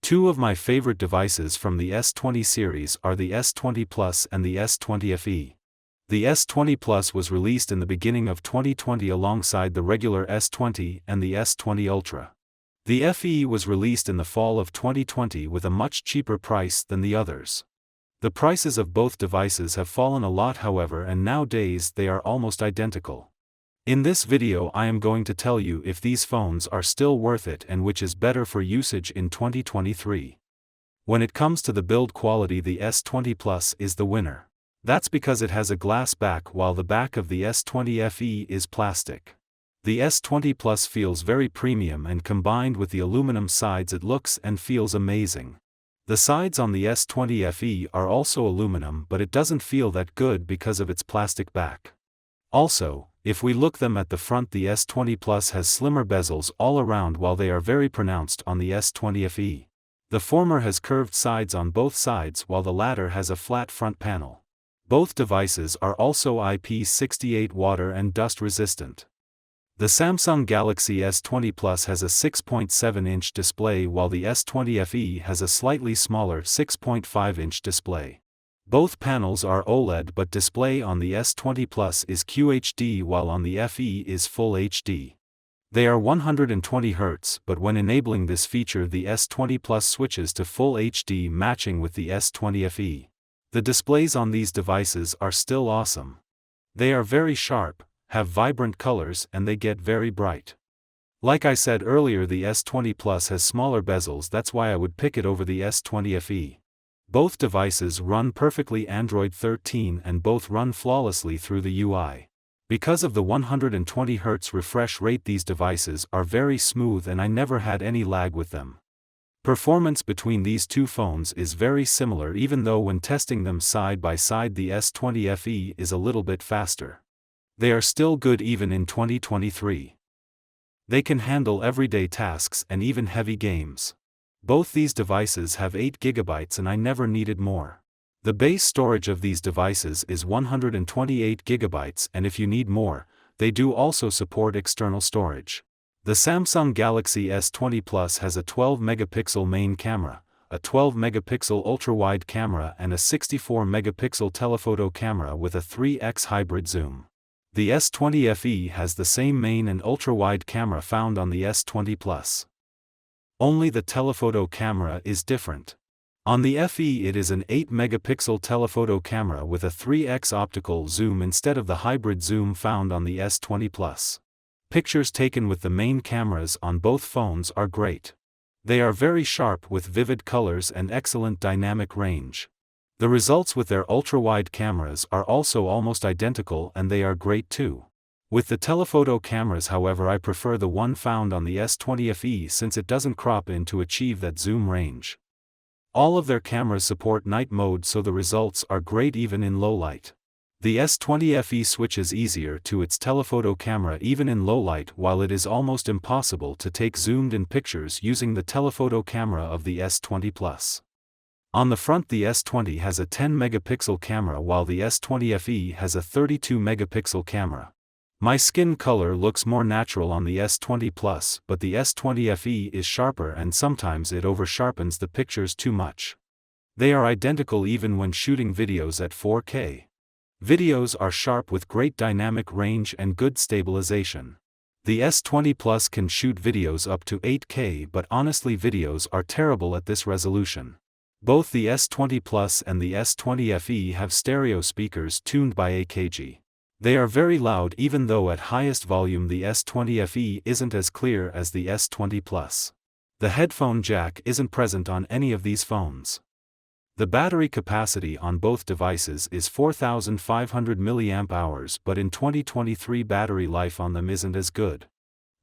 Two of my favorite devices from the S20 series are the S20 Plus and the S20 FE. The S20 Plus was released in the beginning of 2020 alongside the regular S20 and the S20 Ultra. The FE was released in the fall of 2020 with a much cheaper price than the others. The prices of both devices have fallen a lot, however, and nowadays they are almost identical. In this video I am going to tell you if these phones are still worth it and which is better for usage in 2023. When it comes to the build quality, the S20 Plus is the winner. That's because it has a glass back while the back of the S20 FE is plastic. The S20 Plus feels very premium, and combined with the aluminum sides it looks and feels amazing. The sides on the S20 FE are also aluminum, but it doesn't feel that good because of its plastic back. Also, if we look them at the front, the S20 Plus has slimmer bezels all around while they are very pronounced on the S20 FE. The former has curved sides on both sides while the latter has a flat front panel. Both devices are also IP68 water and dust resistant. The Samsung Galaxy S20 Plus has a 6.7-inch display while the S20 FE has a slightly smaller 6.5-inch display. Both panels are OLED, but display on the S20 Plus is QHD while on the FE is Full HD. They are 120 Hz, but when enabling this feature the S20 Plus switches to Full HD, matching with the S20 FE. The displays on these devices are still awesome. They are very sharp, have vibrant colors, and they get very bright. Like I said earlier, the S20 Plus has smaller bezels, that's why I would pick it over the S20 FE. Both devices run perfectly Android 13 and both run flawlessly through the UI. Because of the 120 Hz refresh rate, these devices are very smooth and I never had any lag with them. Performance between these two phones is very similar, even though when testing them side by side the S20 FE is a little bit faster. They are still good even in 2023. They can handle everyday tasks and even heavy games. Both these devices have 8 GB and I never needed more. The base storage of these devices is 128 GB, and if you need more, they do also support external storage. The Samsung Galaxy S20 Plus has a 12-megapixel main camera, a 12-megapixel ultra-wide camera and a 64-megapixel telephoto camera with a 3x hybrid zoom. The S20 FE has the same main and ultra-wide camera found on the S20 Plus. Only the telephoto camera is different. On the FE it is an 8-megapixel telephoto camera with a 3x optical zoom instead of the hybrid zoom found on the S20 Plus. Pictures taken with the main cameras on both phones are great. They are very sharp with vivid colors and excellent dynamic range. The results with their ultra-wide cameras are also almost identical and they are great too. With the telephoto cameras, however, I prefer the one found on the S20 FE since it doesn't crop in to achieve that zoom range. All of their cameras support night mode, so the results are great even in low light. The S20 FE switches easier to its telephoto camera even in low light, while it is almost impossible to take zoomed-in pictures using the telephoto camera of the S20 Plus. On the front the S20 has a 10-megapixel camera while the S20 FE has a 32-megapixel camera. My skin color looks more natural on the S20 Plus, but the S20 FE is sharper and sometimes it over-sharpens the pictures too much. They are identical even when shooting videos at 4K. Videos are sharp with great dynamic range and good stabilization. The S20 Plus can shoot videos up to 8K, but honestly videos are terrible at this resolution. Both the S20 Plus and the S20 FE have stereo speakers tuned by AKG. They are very loud, even though at highest volume the S20 FE isn't as clear as the S20 Plus. The headphone jack isn't present on any of these phones. The battery capacity on both devices is 4,500 mAh, but in 2023 battery life on them isn't as good.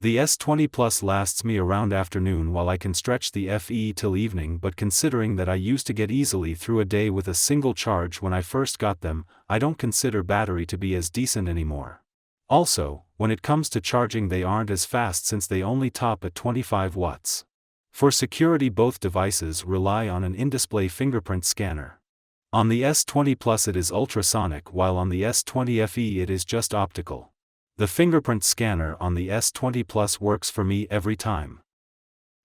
The S20 Plus lasts me around afternoon while I can stretch the FE till evening, but considering that I used to get easily through a day with a single charge when I first got them, I don't consider battery to be as decent anymore. Also, when it comes to charging they aren't as fast since they only top at 25 watts. For security both devices rely on an in-display fingerprint scanner. On the S20 Plus it is ultrasonic while on the S20 FE it is just optical. The fingerprint scanner on the S20 Plus works for me every time.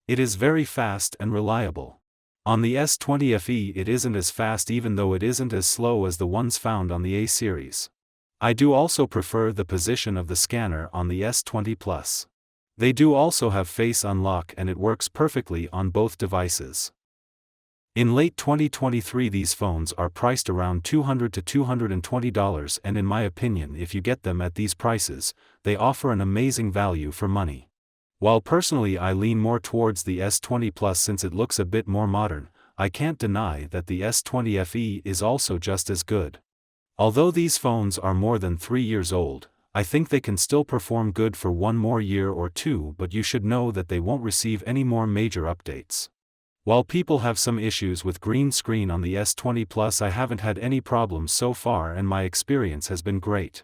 It is very fast and reliable. On the S20 FE it isn't as fast, even though it isn't as slow as the ones found on the A series. I do also prefer the position of the scanner on the S20 Plus. They do also have face unlock and it works perfectly on both devices. In late 2023 these phones are priced around $200 to $220, and in my opinion, if you get them at these prices, they offer an amazing value for money. While personally I lean more towards the S20 Plus since it looks a bit more modern, I can't deny that the S20 FE is also just as good. Although these phones are more than 3 years old, I think they can still perform good for one more year or two, but you should know that they won't receive any more major updates. While people have some issues with green screen on the S20 Plus, I haven't had any problems so far and my experience has been great.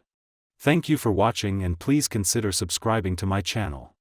Thank you for watching and please consider subscribing to my channel.